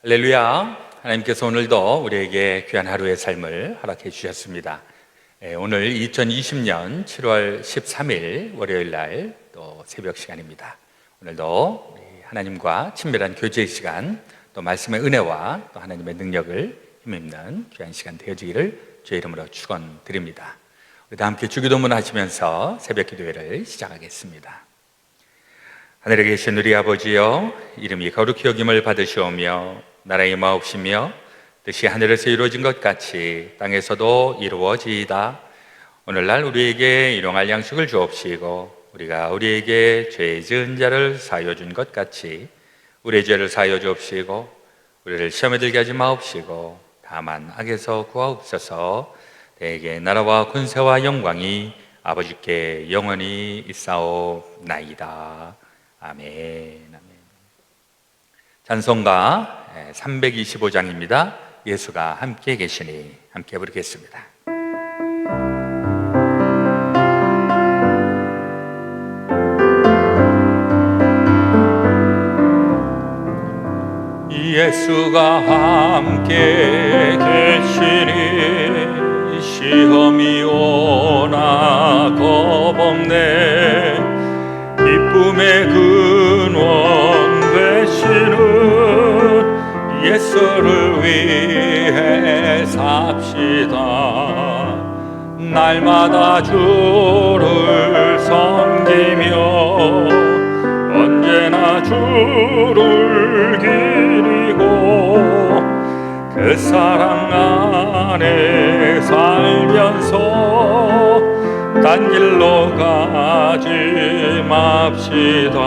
할렐루야. 하나님께서 오늘도 우리에게 귀한 하루의 삶을 허락해 주셨습니다. 오늘 2020년 7월 13일 월요일 날 또 새벽 시간입니다. 오늘도 우리 하나님과 친밀한 교제의 시간, 또 말씀의 은혜와 또 하나님의 능력을 힘입는 귀한 시간 되어지기를 주의 이름으로 축원드립니다. 우리 다 함께 주기도문 하시면서 새벽 기도회를 시작하겠습니다. 하늘에 계신 우리 아버지여, 이름이 거룩히 여김을 받으시오며 나라의 마옵시며 뜻이 하늘에서 이루어진 것 같이 땅에서도 이루어지이다. 오늘날 우리에게 일용할 양식을 주옵시고 우리가 우리에게 죄 지은 자를 사하여 준 것 같이 우리의 죄를 사하여 주옵시고 우리를 시험에 들게 하지 마옵시고 다만 악에서 구하옵소서. 대개 나라와 권세와 영광이 아버지께 영원히 있사옵나이다. 아멘. 찬송가 325장입니다. 예수가 함께 계시니. 함께 부르겠습니다. 예수가 함께 계시니 시험이 오나 겁없네. 기쁨의 근원 되시는 예수를 위해 삽시다. 날마다 주를 섬기며 언제나 주를 기리고 그 사랑 안에 살면서 딴 길로 가지 맙시다.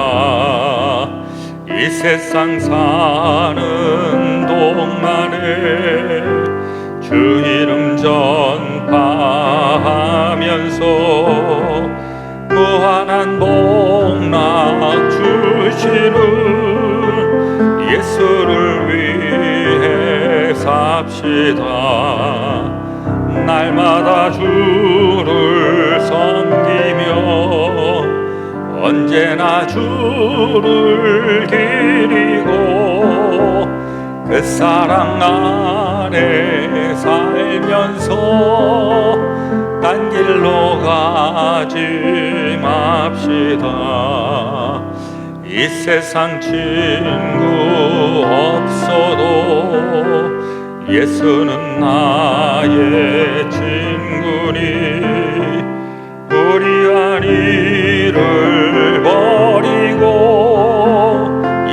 이 세상 사는 동안에 주 이름 전파하면서 무한한 복락 주시는 예수를 위해 삽시다. 날마다 주를 섬기며 언제나 주를 기리고 그 사랑 안에 살면서 딴 길로 가지 맙시다. 이 세상 친구 없어도 예수는 나의 친구니 우리 안위를 버리고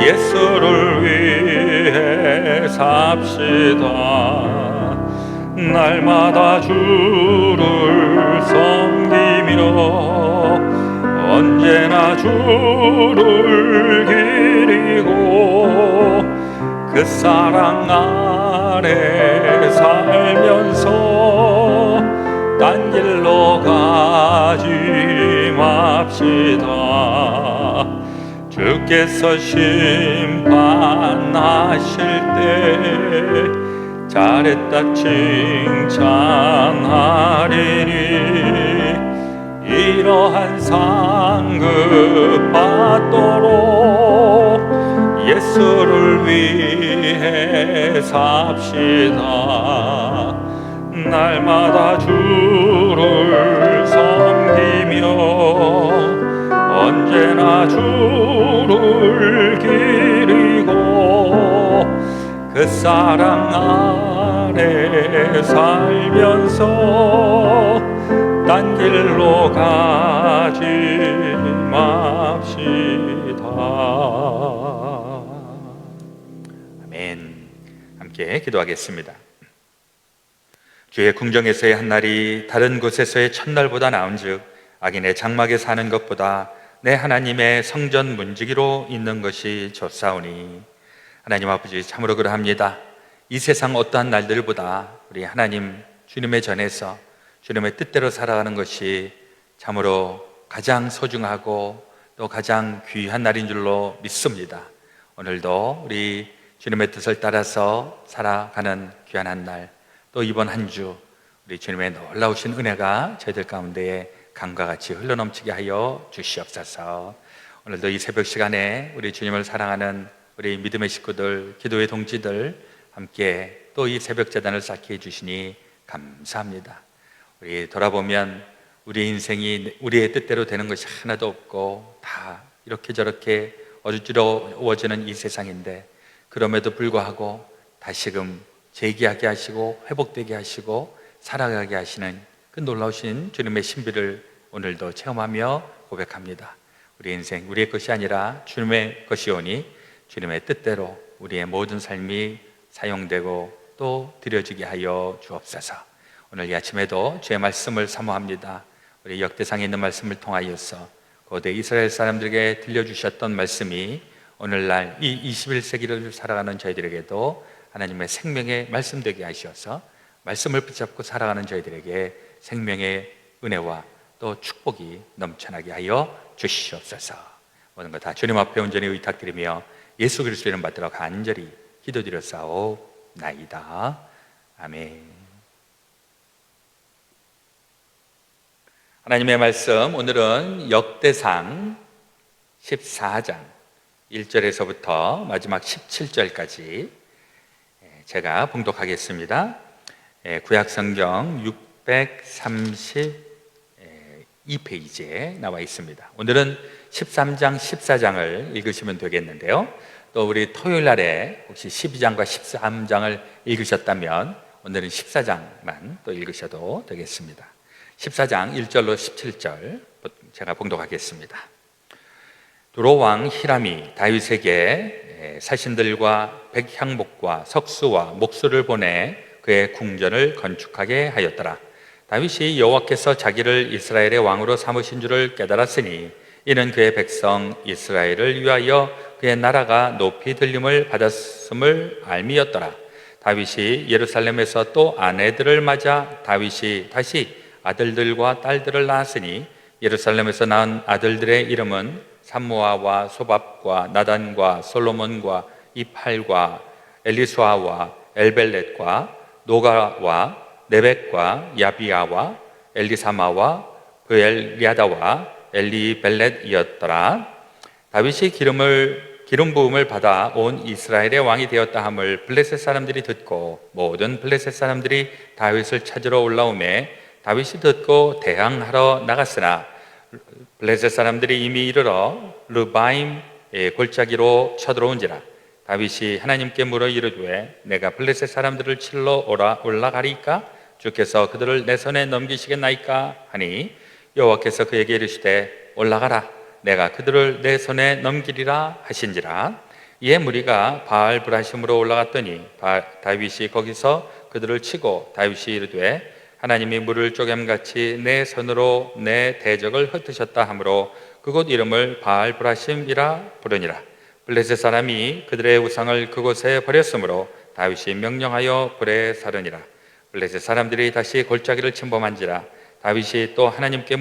예수를 위해 삽시다. 날마다 주를 섬기며 언제나 주를 기리고 그 사랑 안에 살면서 딴 길로 가지 맙시다. 주께서 심판하실 때 잘했다 칭찬하리니 이러한 상급 받도록 예수를 위해 삽시다. 날마다 주를 섬기며 언제나 주를 기리고 그 사랑 안에 살면서 딴 길로 가지 맙시다. 아멘. 함께 기도하겠습니다. 주의 궁정에서의 한날이 다른 곳에서의 첫날보다 나은즉 악인의 장막에 사는 것보다 내 하나님의 성전 문지기로 있는 것이 좋사오니. 하나님 아버지, 참으로 그러합니다. 이 세상 어떠한 날들보다 우리 하나님 주님의 전에서 주님의 뜻대로 살아가는 것이 참으로 가장 소중하고 또 가장 귀한 날인 줄로 믿습니다. 오늘도 우리 주님의 뜻을 따라서 살아가는 귀한 한 날, 또 이번 한 주 우리 주님의 놀라우신 은혜가 저희들 가운데에 강과 같이 흘러넘치게 하여 주시옵소서. 오늘도 이 새벽 시간에 우리 주님을 사랑하는 우리 믿음의 식구들, 기도의 동지들 함께 또 이 새벽 제단을 쌓게 해주시니 감사합니다. 우리 돌아보면 우리 인생이 우리의 뜻대로 되는 것이 하나도 없고 다 이렇게 저렇게 어지러워지는 이 세상인데, 그럼에도 불구하고 다시금 재기하게 하시고 회복되게 하시고 살아가게 하시는 그 놀라우신 주님의 신비를 오늘도 체험하며 고백합니다. 우리 인생 우리의 것이 아니라 주님의 것이오니 주님의 뜻대로 우리의 모든 삶이 사용되고 또 드려지게 하여 주옵소서. 오늘 이 아침에도 주의 말씀을 사모합니다. 우리 역대상에 있는 말씀을 통하여서 고대 이스라엘 사람들에게 들려주셨던 말씀이 오늘날 이 21세기를 살아가는 저희들에게도 하나님의 생명의 말씀 되게 하셔서 말씀을 붙잡고 살아가는 저희들에게 생명의 은혜와 또 축복이 넘쳐나게 하여 주시옵소서. 모든 것 다 주님 앞에 온전히 의탁드리며 예수 그리스도 이름 받들어 간절히 기도드렸사옵나이다. 아멘. 하나님의 말씀, 오늘은 역대상 14장 1절에서부터 마지막 17절까지 제가 봉독하겠습니다. 구약성경 632페이지에 나와 있습니다. 오늘은 13장, 14장을 읽으시면 되겠는데요. 또 우리 토요일 날에 혹시 12장과 13장을 읽으셨다면 오늘은 14장만 또 읽으셔도 되겠습니다. 14장 1절로 17절 제가 봉독하겠습니다. 두로왕 히람이 다윗에게 사신들과 백향목과 석수와 목수를 보내 그의 궁전을 건축하게 하였더라. 다윗이 여호와께서 자기를 이스라엘의 왕으로 삼으신 줄을 깨달았으니 이는 그의 백성 이스라엘을 위하여 그의 나라가 높이 들림을 받았음을 알미였더라. 다윗이 예루살렘에서 또 아내들을 맞아 다윗이 다시 아들들과 딸들을 낳았으니 예루살렘에서 낳은 아들들의 이름은 삼무아와 소밥과 나단과 솔로몬과 이팔과 엘리수아와 엘벨렛과 노가와 네벡과 야비아와 엘리사마와 브엘리아다와 엘리벨렛이었더라. 다윗이 기름 부음을 받아 온 이스라엘의 왕이 되었다 함을 블레셋 사람들이 듣고 모든 블레셋 사람들이 다윗을 찾으러 올라오매 다윗이 듣고 대항하러 나갔으나 블레셋 사람들이 이미 이르러 르바임 골짜기로 쳐들어온지라. 다윗이 하나님께 물어 이르되 내가 블레셋 사람들을 치러 올라가리까? 주께서 그들을 내 손에 넘기시겠나이까? 하니 여호와께서 그에게 이르시되 올라가라, 내가 그들을 내 손에 넘기리라 하신지라. 이에 무리가 바알 브라심으로 올라갔더니 다윗이 거기서 그들을 치고 다윗이 이르되 하나님이 물을 쪼갬같이 내 손으로 내 대적을 흩으셨다 하므로 그곳 이름을 바알 브라심이라 부르니라. 블레셋 사람이 그들의 우상을 그곳에 버렸으므로 다윗이 명령하여 불에 사르니라. 블레셋 사람들이 다시 골짜기를 침범한지라. 다윗이 또 하나님께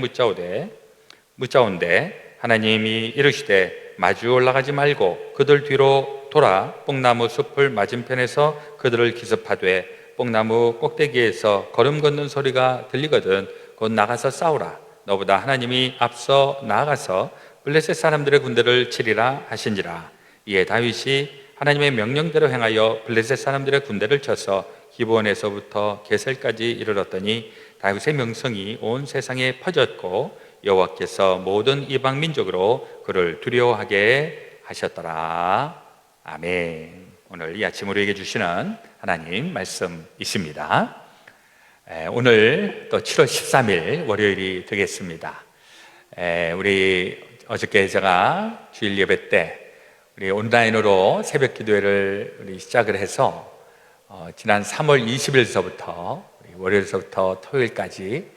묻자온데 하나님이 이르시되 마주 올라가지 말고 그들 뒤로 돌아 뽕나무 숲을 맞은편에서 그들을 기습하되 뽕나무 꼭대기에서 걸음 걷는 소리가 들리거든 곧 나가서 싸우라. 너보다 하나님이 앞서 나아가서 블레셋 사람들의 군대를 치리라 하신지라. 이에 다윗이 하나님의 명령대로 행하여 블레셋 사람들의 군대를 쳐서 기브온에서부터 게셀까지 이르렀더니 다윗의 명성이 온 세상에 퍼졌고 여호와께서 모든 이방 민족으로 그를 두려워하게 하셨더라. 아멘. 오늘 이 아침 우리에게 주시는 하나님 말씀 있습니다. 오늘 또 7월 13일 월요일이 되겠습니다. 우리 어저께 제가 주일 예배 때 우리 온라인으로 새벽 기도회를 우리 시작을 해서 지난 3월 20일서부터 월요일서부터 토요일까지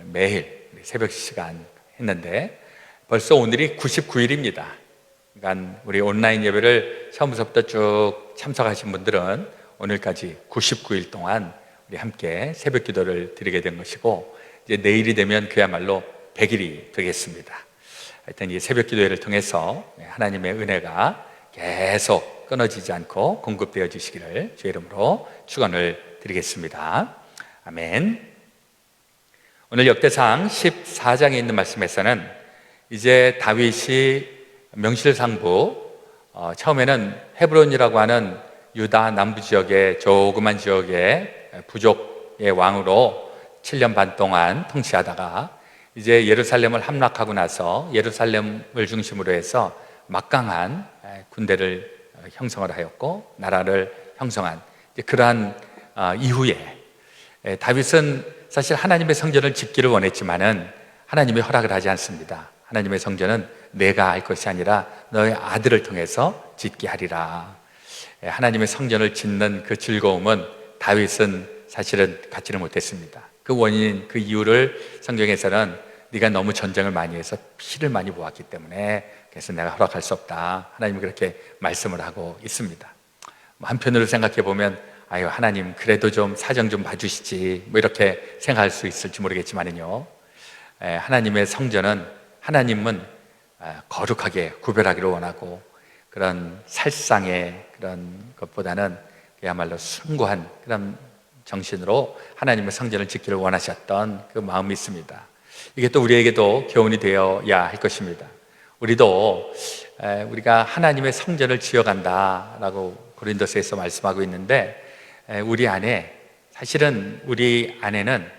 매일 새벽 시간 했는데 벌써 오늘이 99일입니다. 그러니까 우리 온라인 예배를 처음부터 쭉 참석하신 분들은 오늘까지 99일 동안 우리 함께 새벽 기도를 드리게 된 것이고 이제 내일이 되면 그야말로 100일이 되겠습니다. 하여튼 이 새벽 기도회를 통해서 하나님의 은혜가 계속 끊어지지 않고 공급되어 주시기를 주의 이름으로 축원을 드리겠습니다. 아멘. 오늘 역대상 14장에 있는 말씀에서는 이제 다윗이 명실상부 처음에는 헤브론이라고 하는 유다 남부 지역의 조그만 지역의 부족의 왕으로 7년 반 동안 통치하다가 이제 예루살렘을 함락하고 나서 예루살렘을 중심으로 해서 막강한 군대를 형성을 하였고 나라를 형성한 그러한 이후에 다윗은 사실 하나님의 성전을 짓기를 원했지만은 하나님이 허락을 하지 않습니다. 하나님의 성전은 내가 할 것이 아니라 너의 아들을 통해서 짓게 하리라. 하나님의 성전을 짓는 그 즐거움은 다윗은 사실은 갖지를 못했습니다. 그 원인, 그 이유를 성경에서는 네가 너무 전쟁을 많이 해서 피를 많이 보았기 때문에 그래서 내가 허락할 수 없다. 하나님이 그렇게 말씀을 하고 있습니다. 한편으로 생각해 보면 아유 하나님 그래도 좀 사정 좀 봐주시지 뭐 이렇게 생각할 수 있을지 모르겠지만은요, 하나님의 성전은 하나님은 거룩하게 구별하기를 원하고 그런 살상의 그런 것보다는 그야말로 숭고한 그런 정신으로 하나님의 성전을 짓기를 원하셨던 그 마음이 있습니다. 이게 또 우리에게도 교훈이 되어야 할 것입니다. 우리도 우리가 하나님의 성전을 지어간다라고 고린도서에서 말씀하고 있는데 우리 안에 사실은 우리 안에는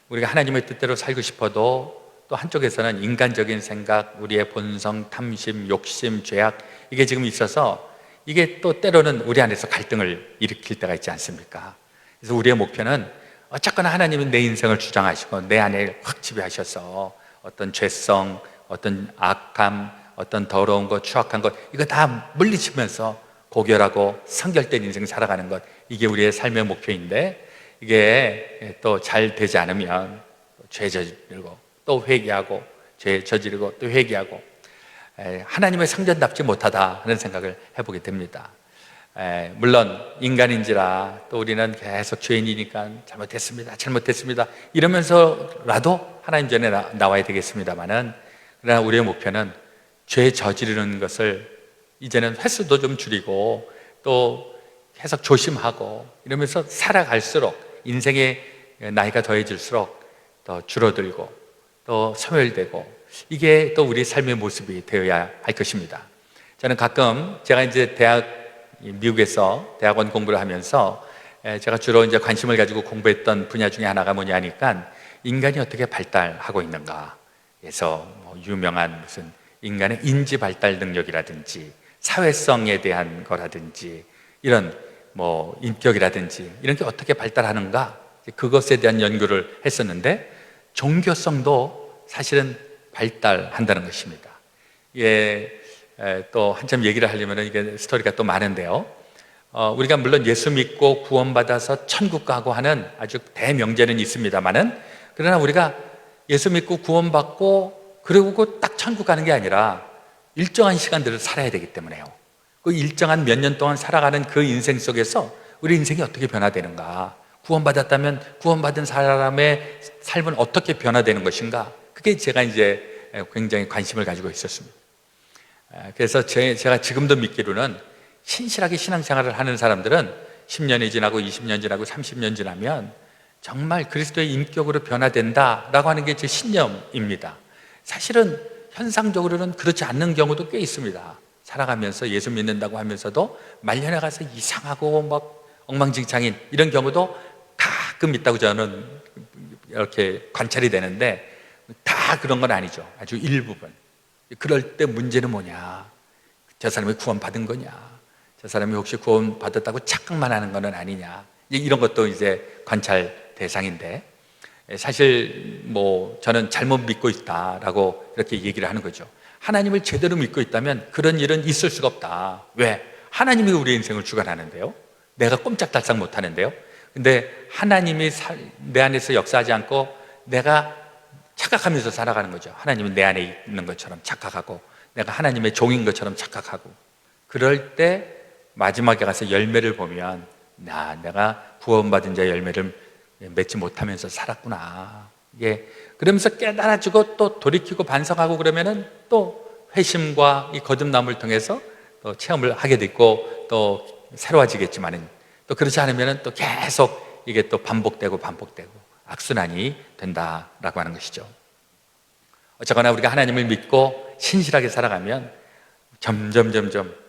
우리가 하나님의 뜻대로 살고 싶어도 또 한쪽에서는 인간적인 생각, 우리의 본성, 탐심, 욕심, 죄악 이게 지금 있어서 이게 또 때로는 우리 안에서 갈등을 일으킬 때가 있지 않습니까? 그래서 우리의 목표는 어쨌거나 하나님은 내 인생을 주장하시고 내 안에 확 지배하셔서 어떤 죄성, 어떤 악함, 어떤 더러운 것, 추악한 것 이거 다 물리치면서 고결하고 성결된 인생 살아가는 것 이게 우리의 삶의 목표인데 이게 또 잘 되지 않으면 죄 저지르고 또 회개하고 죄 저지르고 또 회개하고 하나님의 성전답지 못하다 하는 생각을 해보게 됩니다. 물론 인간인지라 또 우리는 계속 죄인이니까 잘못했습니다 이러면서라도 하나님 전에 나와야 되겠습니다만은 그러나 우리의 목표는 죄 저지르는 것을 이제는 횟수도 좀 줄이고 또 계속 조심하고 이러면서 살아갈수록 인생의 나이가 더해질수록 더 줄어들고 또 소멸되고 이게 또 우리 삶의 모습이 되어야 할 것입니다. 저는 가끔 제가 이제 미국에서 대학원 공부를 하면서 제가 주로 이제 관심을 가지고 공부했던 분야 중에 하나가 뭐냐 하니까 인간이 어떻게 발달하고 있는가. 그래서 유명한 무슨 인간의 인지 발달 능력이라든지 사회성에 대한 거라든지 이런 인격이라든지 이런 게 어떻게 발달하는가 그것에 대한 연구를 했었는데 종교성도 사실은 발달한다는 것입니다. 또 한참 얘기를 하려면 이게 스토리가 또 많은데요. 우리가 물론 예수 믿고 구원받아서 천국 가고 하는 아주 대명제는 있습니다만은 그러나 우리가 예수 믿고 구원받고 그리고 딱 천국 가는 게 아니라 일정한 시간들을 살아야 되기 때문에요. 그 일정한 몇 년 동안 살아가는 그 인생 속에서 우리 인생이 어떻게 변화되는가, 구원받았다면 구원받은 사람의 삶은 어떻게 변화되는 것인가, 그게 제가 이제 굉장히 관심을 가지고 있었습니다. 그래서 제가 지금도 믿기로는 신실하게 신앙생활을 하는 사람들은 10년이 지나고 20년 지나고 30년 지나면 정말 그리스도의 인격으로 변화된다라고 하는 게 제 신념입니다. 사실은 현상적으로는 그렇지 않는 경우도 꽤 있습니다. 살아가면서 예수 믿는다고 하면서도 말년에 가서 이상하고 막 엉망진창인 이런 경우도 가끔 있다고 저는 이렇게 관찰이 되는데 다 그런 건 아니죠. 아주 일부분. 그럴 때 문제는 뭐냐? 저 사람이 구원받은 거냐? 저 사람이 혹시 구원받았다고 착각만 하는 거는 아니냐? 이런 것도 이제 관찰 대상인데 사실 저는 잘못 믿고 있다라고 이렇게 얘기를 하는 거죠. 하나님을 제대로 믿고 있다면 그런 일은 있을 수가 없다. 왜? 하나님이 우리의 인생을 주관하는데요. 내가 꼼짝달싹 못하는데요. 근데 하나님이 내 안에서 역사하지 않고 내가 착각하면서 살아가는 거죠. 하나님은 내 안에 있는 것처럼 착각하고 내가 하나님의 종인 것처럼 착각하고 그럴 때 마지막에 가서 열매를 보면 내가 구원받은 자의 열매를 맺지 못하면서 살았구나. 그러면서 깨달아지고 또 돌이키고 반성하고 그러면은 또 회심과 이 거듭남을 통해서 또 체험을 하게 됐고 또 새로워지겠지만은 또 그렇지 않으면은 또 계속 이게 또 반복되고 악순환이 된다라고 하는 것이죠. 어쨌거나 우리가 하나님을 믿고 신실하게 살아가면 점점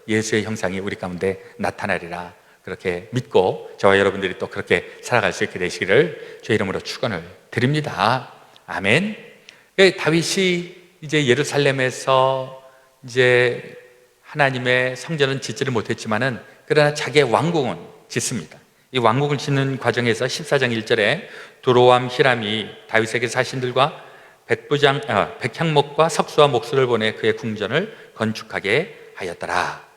예수의 형상이 우리 가운데 나타나리라. 그렇게 믿고 저와 여러분들이 또 그렇게 살아갈 수 있게 되시기를 주의 이름으로 축원을 드립니다. 아멘. 다윗이 이제 예루살렘에서 이제 하나님의 성전은 짓지를 못했지만은 그러나 자기의 왕궁은 짓습니다. 이 왕국을 짓는 과정에서 14장 1절에 두로암 히람이 다윗에게 자신들과 백향목과 석수와 목수를 보내 그의 궁전을 건축하게 하였더라.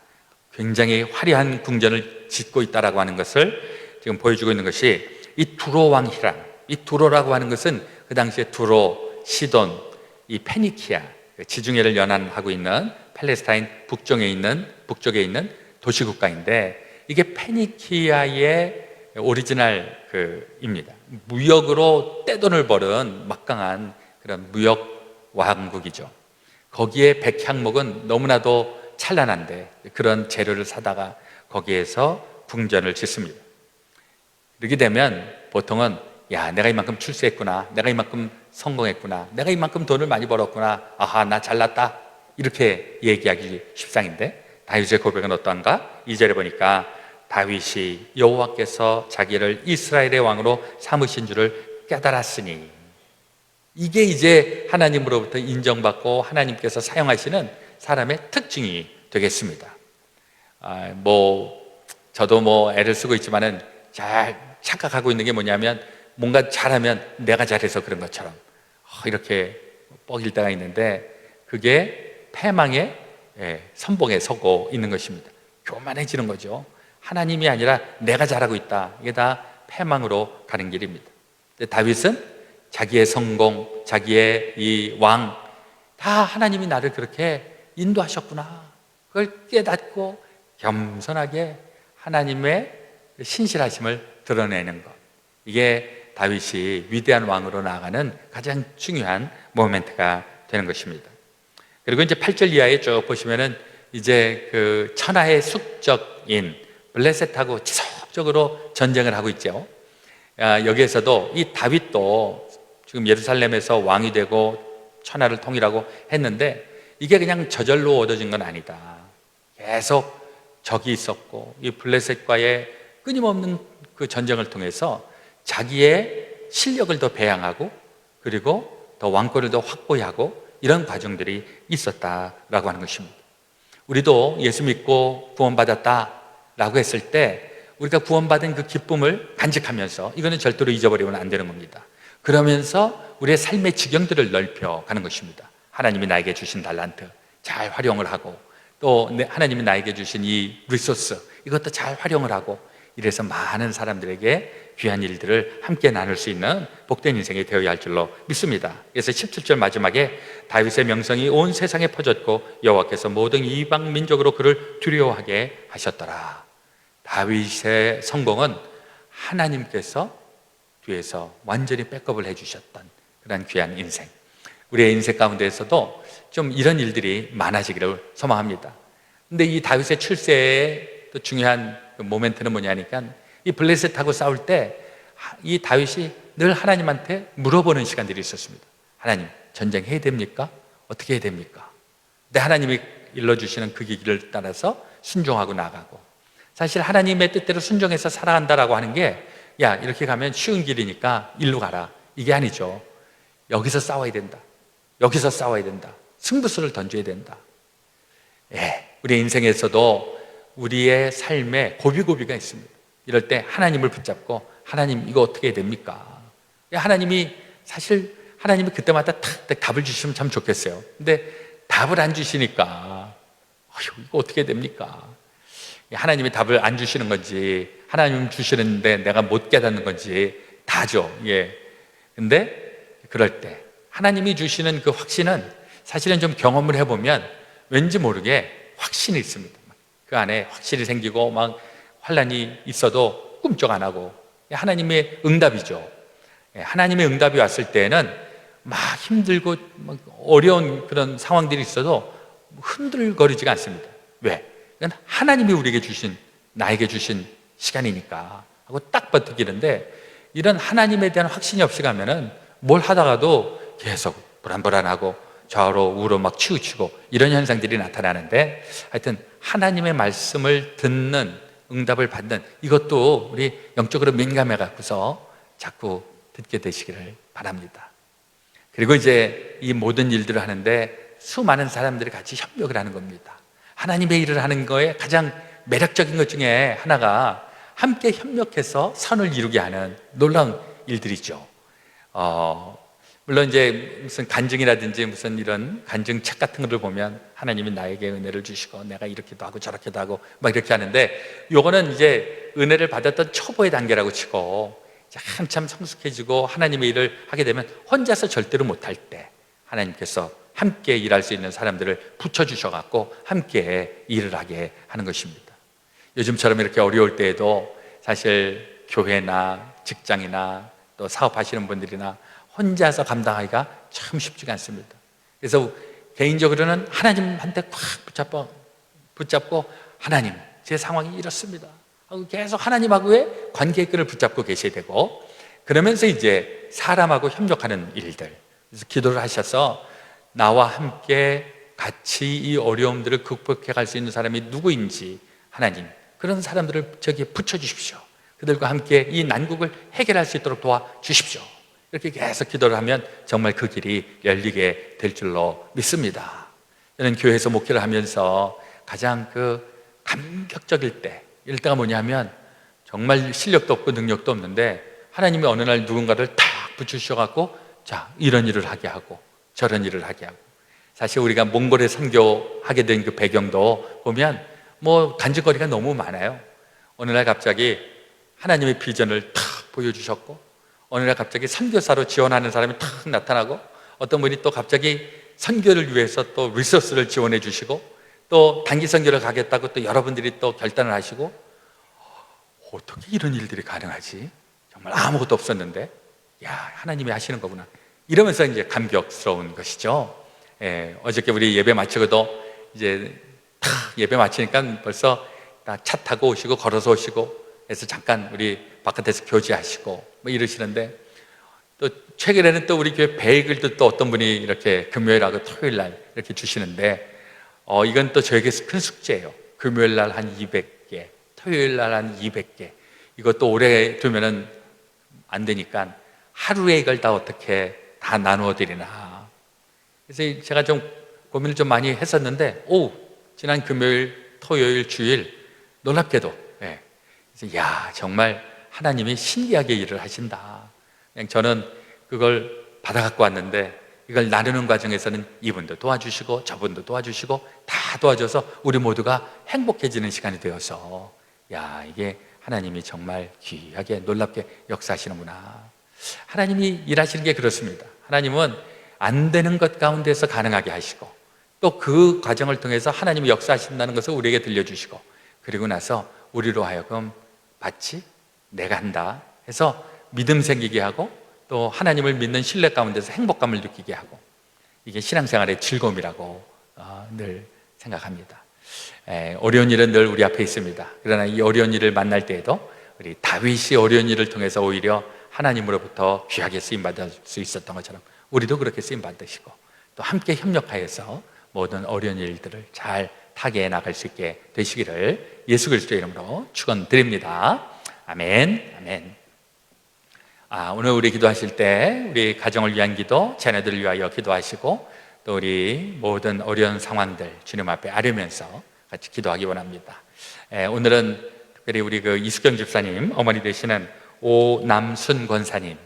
굉장히 화려한 궁전을 짓고 있다라고 하는 것을 지금 보여주고 있는 것이 이 두로 왕 히람. 이 두로라고 하는 것은 그 당시에 두로, 시돈, 이 페니키아, 지중해를 연안하고 있는 팔레스타인 북쪽에 있는 도시국가인데, 이게 페니키아의 오리지널 입니다. 무역으로 떼돈을 버는 막강한 그런 무역 왕국이죠. 거기에 백향목은 너무나도 찬란한데 그런 재료를 사다가 거기에서 궁전을 짓습니다. 이렇게 되면 보통은 야, 내가 이만큼 출세했구나, 내가 이만큼 성공했구나, 내가 이만큼 돈을 많이 벌었구나, 아하, 나 잘났다, 이렇게 얘기하기 십상인데, 다윗의 고백은 어떠한가? 2절에 보니까 다윗이 여호와께서 자기를 이스라엘의 왕으로 삼으신 줄을 깨달았으니, 이게 이제 하나님으로부터 인정받고 하나님께서 사용하시는 사람의 특징이 되겠습니다. 저도 애를 쓰고 있지만은 잘 착각하고 있는 게 뭐냐면, 뭔가 잘하면 내가 잘해서 그런 것처럼 이렇게 뻐길 때가 있는데, 그게 패망의 선봉에 서고 있는 것입니다. 교만해지는 거죠. 하나님이 아니라 내가 잘하고 있다, 이게 다 패망으로 가는 길입니다. 근데 다윗은 자기의 성공, 자기의 이 왕, 다 하나님이 나를 그렇게 인도하셨구나, 그걸 깨닫고 겸손하게 하나님의 신실하심을 드러내는 것, 이게 다윗이 위대한 왕으로 나아가는 가장 중요한 모멘트가 되는 것입니다. 그리고 이제 8절 이하에 쭉 보시면은 이제 그 천하의 숙적인 블레셋하고 지속적으로 전쟁을 하고 있죠. 여기에서도 이 다윗도 지금 예루살렘에서 왕이 되고 천하를 통일하고 했는데, 이게 그냥 저절로 얻어진 건 아니다. 계속 적이 있었고, 이 블레셋과의 끊임없는 그 전쟁을 통해서 자기의 실력을 더 배양하고, 그리고 더 왕권을 더 확보하고, 이런 과정들이 있었다라고 하는 것입니다. 우리도 예수 믿고 구원받았다라고 했을 때 우리가 구원받은 그 기쁨을 간직하면서, 이거는 절대로 잊어버리면 안 되는 겁니다. 그러면서 우리의 삶의 지경들을 넓혀가는 것입니다. 하나님이 나에게 주신 달란트 잘 활용을 하고, 또 하나님이 나에게 주신 이 리소스, 이것도 잘 활용을 하고, 이래서 많은 사람들에게 귀한 일들을 함께 나눌 수 있는 복된 인생이 되어야 할 줄로 믿습니다. 그래서 17절 마지막에 다윗의 명성이 온 세상에 퍼졌고 여호와께서 모든 이방 민족으로 그를 두려워하게 하셨더라. 다윗의 성공은 하나님께서 뒤에서 완전히 백업을 해주셨던 그런 귀한 인생, 우리의 인생 가운데에서도 좀 이런 일들이 많아지기를 소망합니다. 근데 이 다윗의 출세의 또 중요한 그 모멘트는 뭐냐니까, 이 블레셋하고 싸울 때 이 다윗이 늘 하나님한테 물어보는 시간들이 있었습니다. 하나님, 전쟁해야 됩니까? 어떻게 해야 됩니까? 근데 하나님이 일러주시는 그 길을 따라서 순종하고 나가고, 사실 하나님의 뜻대로 순종해서 살아간다라고 하는 게, 야, 이렇게 가면 쉬운 길이니까 일로 가라, 이게 아니죠. 여기서 싸워야 된다, 여기서 싸워야 된다, 승부수를 던져야 된다. 우리 인생에서도 우리의 삶에 고비고비가 있습니다. 이럴 때 하나님을 붙잡고, 하나님 이거 어떻게 해야 됩니까? 하나님이 그때마다 탁 답을 주시면 참 좋겠어요. 근데 답을 안 주시니까 이거 어떻게 해야 됩니까? 하나님이 답을 안 주시는 건지, 하나님 주시는데 내가 못 깨닫는 건지 다죠. 근데 그럴 때 하나님이 주시는 그 확신은 사실은 좀 경험을 해보면 왠지 모르게 확신이 있습니다. 그 안에 확실히 생기고, 막 환난이 있어도 꿈쩍 안 하고, 하나님의 응답이죠. 하나님의 응답이 왔을 때는 막 힘들고 막 어려운 그런 상황들이 있어도 흔들거리지가 않습니다. 왜? 이건 하나님이 나에게 주신 시간이니까 하고 딱 버티기는데, 이런 하나님에 대한 확신이 없이 가면은 뭘 하다가도 계속 불안불안하고 좌우로 우로 막 치우치고 이런 현상들이 나타나는데, 하여튼 하나님의 말씀을 듣는, 응답을 받는, 이것도 우리 영적으로 민감해 갖고서 자꾸 듣게 되시기를 바랍니다. 그리고 이제 이 모든 일들을 하는데 수많은 사람들이 같이 협력을 하는 겁니다. 하나님의 일을 하는 거에 가장 매력적인 것 중에 하나가 함께 협력해서 선을 이루게 하는 놀라운 일들이죠. 물론 이제 무슨 간증이라든지 무슨 이런 간증책 같은 것을 보면 하나님이 나에게 은혜를 주시고 내가 이렇게도 하고 저렇게도 하고 막 이렇게 하는데, 요거는 이제 은혜를 받았던 초보의 단계라고 치고, 이제 한참 성숙해지고 하나님의 일을 하게 되면 혼자서 절대로 못할 때 하나님께서 함께 일할 수 있는 사람들을 붙여주셔갖고 함께 일을 하게 하는 것입니다. 요즘처럼 이렇게 어려울 때에도 사실 교회나 직장이나 또 사업하시는 분들이나 혼자서 감당하기가 참 쉽지가 않습니다. 그래서 개인적으로는 하나님한테 꽉 붙잡고 하나님, 제 상황이 이렇습니다 하고 계속 하나님하고의 관계의 끈을 붙잡고 계셔야 되고, 그러면서 이제 사람하고 협력하는 일들, 그래서 기도를 하셔서 나와 함께 같이 이 어려움들을 극복해 갈 수 있는 사람이 누구인지, 하나님 그런 사람들을 저기에 붙여주십시오. 그들과 함께 이 난국을 해결할 수 있도록 도와주십시오. 이렇게 계속 기도를 하면 정말 그 길이 열리게 될 줄로 믿습니다. 저는 교회에서 목회를 하면서 가장 감격적일 때, 이럴 때가 뭐냐면 정말 실력도 없고 능력도 없는데 하나님이 어느 날 누군가를 탁 붙여주셔갖고 자, 이런 일을 하게 하고 저런 일을 하게 하고. 사실 우리가 몽골에 선교하게 된 그 배경도 보면 뭐 간증거리가 너무 많아요. 어느 날 갑자기 하나님의 비전을 탁 보여주셨고, 어느 날 갑자기 선교사로 지원하는 사람이 탁 나타나고, 어떤 분이 또 갑자기 선교를 위해서 또 리소스를 지원해 주시고, 또 단기 선교를 가겠다고 또 여러분들이 또 결단을 하시고, 어떻게 이런 일들이 가능하지? 정말 아무것도 없었는데 야, 하나님이 하시는 거구나, 이러면서 이제 감격스러운 것이죠. 어저께 우리 예배 마치고도 이제 탁 예배 마치니까 벌써 다 차 타고 오시고 걸어서 오시고 해서 잠깐 우리 바깥에서 교제하시고 뭐 이러시는데, 또 최근에는 또 우리 교회 베이글도 또 어떤 분이 이렇게 금요일하고 토요일 날 이렇게 주시는데, 이건 또 저에게 큰 숙제예요. 금요일 날 한 200개, 토요일 날 한 200개. 이것도 오래 두면은 안 되니까 하루에 이걸 다 어떻게 다 나누어 드리나. 그래서 제가 좀 고민을 좀 많이 했었는데, 지난 금요일, 토요일, 주일 놀랍게도, 그래서 야, 정말 하나님이 신기하게 일을 하신다. 그냥 저는 그걸 받아갖고 왔는데, 이걸 나누는 과정에서는 이분도 도와주시고 저분도 도와주시고 다 도와줘서 우리 모두가 행복해지는 시간이 되어서, 야, 이게 하나님이 정말 귀하게 놀랍게 역사하시는구나. 하나님이 일하시는 게 그렇습니다. 하나님은 안 되는 것 가운데서 가능하게 하시고, 또 그 과정을 통해서 하나님이 역사하신다는 것을 우리에게 들려주시고, 그리고 나서 우리로 하여금 마치 내가 한다 해서 믿음 생기게 하고, 또 하나님을 믿는 신뢰 가운데서 행복감을 느끼게 하고, 이게 신앙생활의 즐거움이라고 늘 생각합니다. 어려운 일은 늘 우리 앞에 있습니다. 그러나 이 어려운 일을 만날 때에도 우리 다윗이 어려운 일을 통해서 오히려 하나님으로부터 귀하게 쓰임받을 수 있었던 것처럼 우리도 그렇게 쓰임받으시고, 또 함께 협력하여서 모든 어려운 일들을 잘 타개해 나갈 수 있게 되시기를 예수 그리스도의 이름으로 축원드립니다. 아멘, 아멘. 오늘 우리 기도하실 때 우리 가정을 위한 기도, 자녀들을 위하여 기도하시고, 또 우리 모든 어려운 상황들 주님 앞에 아뢰면서 같이 기도하기 원합니다. 오늘은 특별히 우리 이수경 집사님 어머니 되시는 오남순 권사님,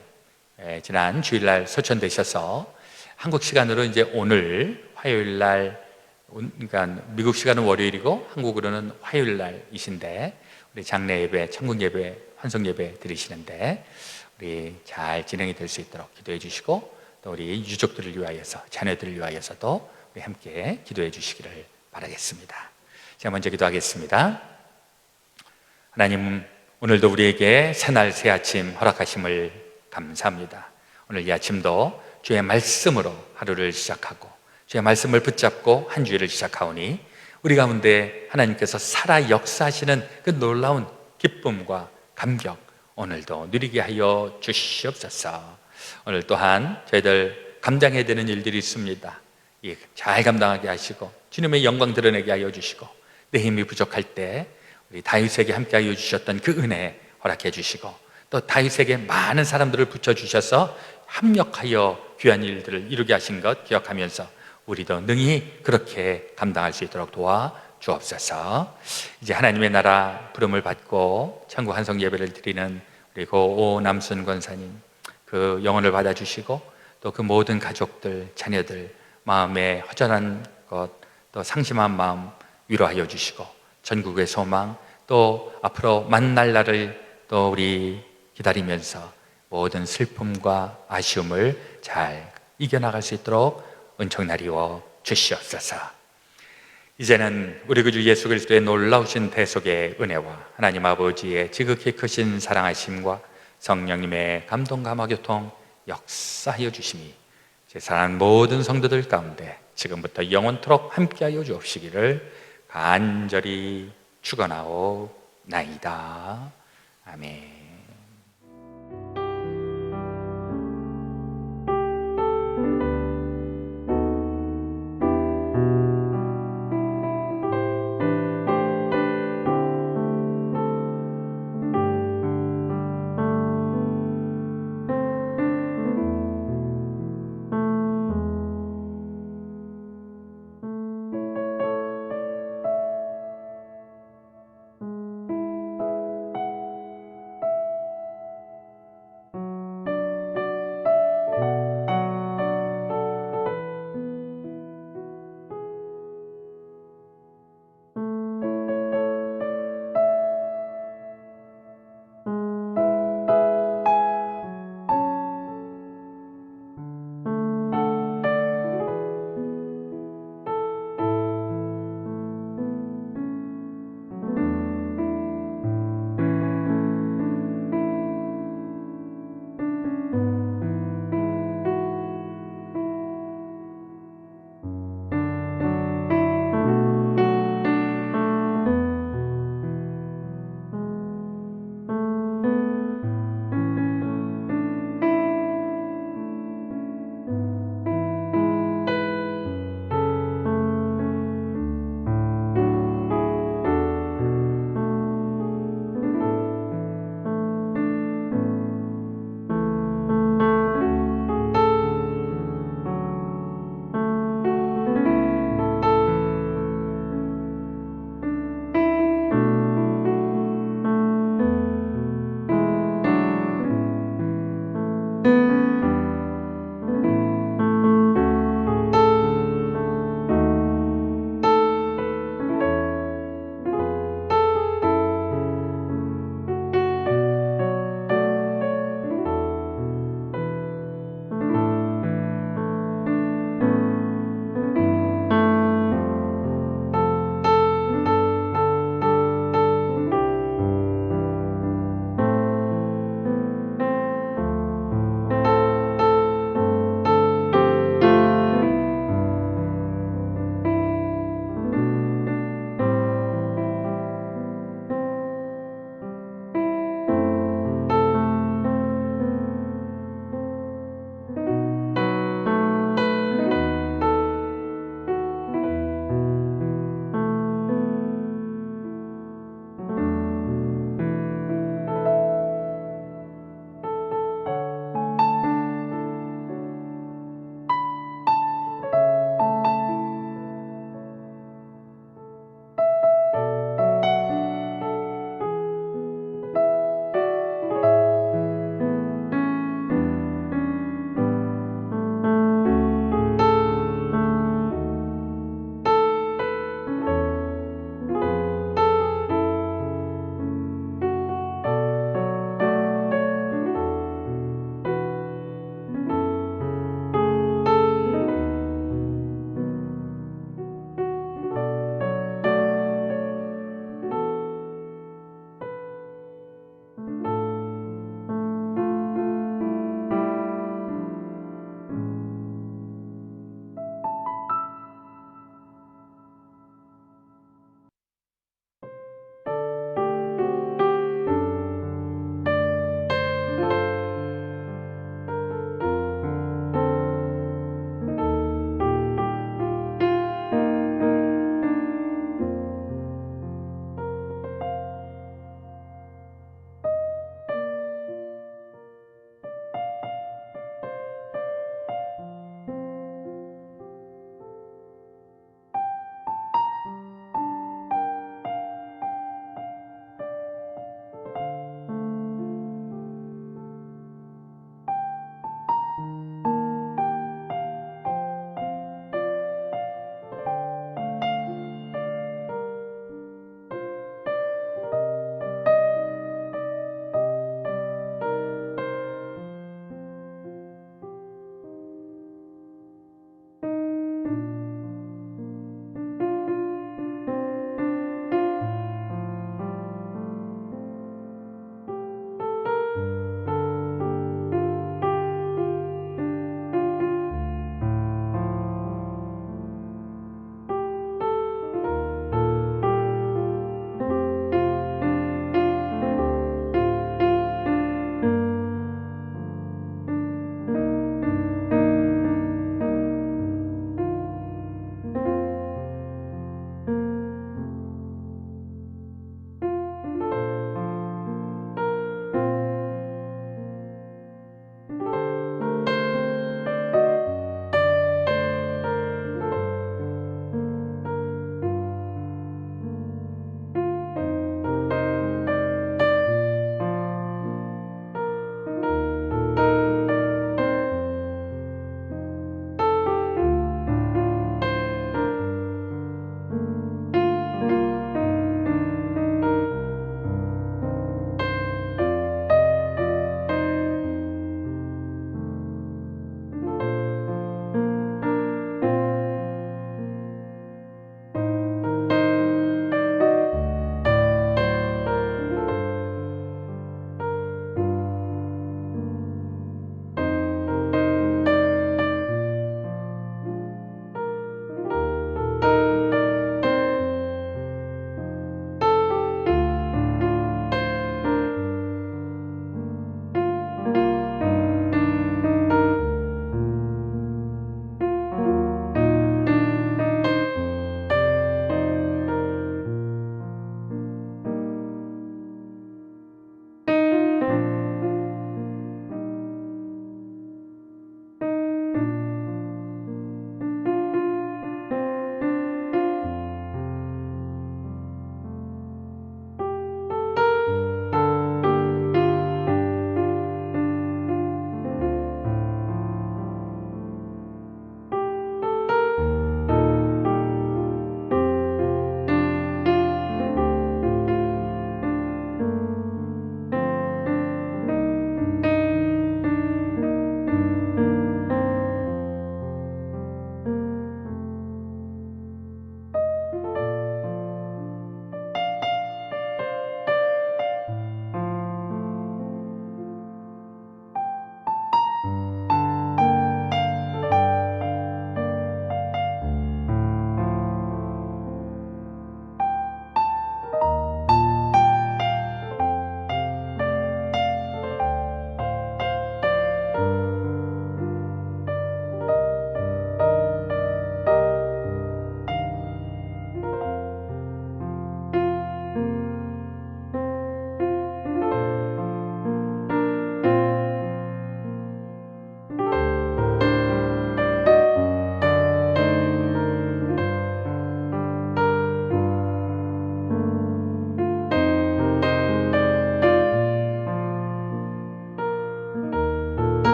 지난 주일날 소천되셔서 한국 시간으로 이제 오늘 화요일날, 그러니까 미국 시간은 월요일이고 한국으로는 화요일날이신데, 우리 장례 예배, 천국 예배, 환송 예배 드리시는데 우리 잘 진행이 될 수 있도록 기도해 주시고, 또 우리 유족들을 위하여서, 자녀들을 위하여서도 우리 함께 기도해 주시기를 바라겠습니다. 제가 먼저 기도하겠습니다. 하나님, 오늘도 우리에게 새날 새 아침 허락하심을 감사합니다. 오늘 이 아침도 주의 말씀으로 하루를 시작하고 주의 말씀을 붙잡고 한 주일을 시작하오니 우리 가운데 하나님께서 살아 역사하시는 그 놀라운 기쁨과 감격 오늘도 누리게 하여 주시옵소서. 오늘 또한 저희들 감당해야 되는 일들이 있습니다. 잘 감당하게 하시고 주님의 영광 드러내게 하여 주시고 내 힘이 부족할 때 우리 다윗에게 함께 하여 주셨던 그 은혜 허락해 주시고 또 다윗에게 많은 사람들을 붙여주셔서 합력하여 귀한 일들을 이루게 하신 것 기억하면서 우리도 능히 그렇게 감당할 수 있도록 도와 주옵소서. 이제 하나님의 나라 부름을 받고 천국 환송 예배를 드리는 그리고 오남순 권사님 그 영혼을 받아주시고 또 그 모든 가족들, 자녀들 마음에 허전한 것, 또 상심한 마음 위로하여 주시고 전국의 소망 또 앞으로 만날 날을 또 우리 기다리면서 모든 슬픔과 아쉬움을 잘 이겨나갈 수 있도록 은총나리워 주시옵소서. 이제는 우리 구주 예수 그리스도의 놀라우신 대속의 은혜와 하나님 아버지의 지극히 크신 사랑하심과 성령님의 감동 감화교통 역사하여 주심이 제 사랑하는 모든 성도들 가운데 지금부터 영원토록 함께하여 주옵시기를 간절히 축원하옵나이다. 아멘.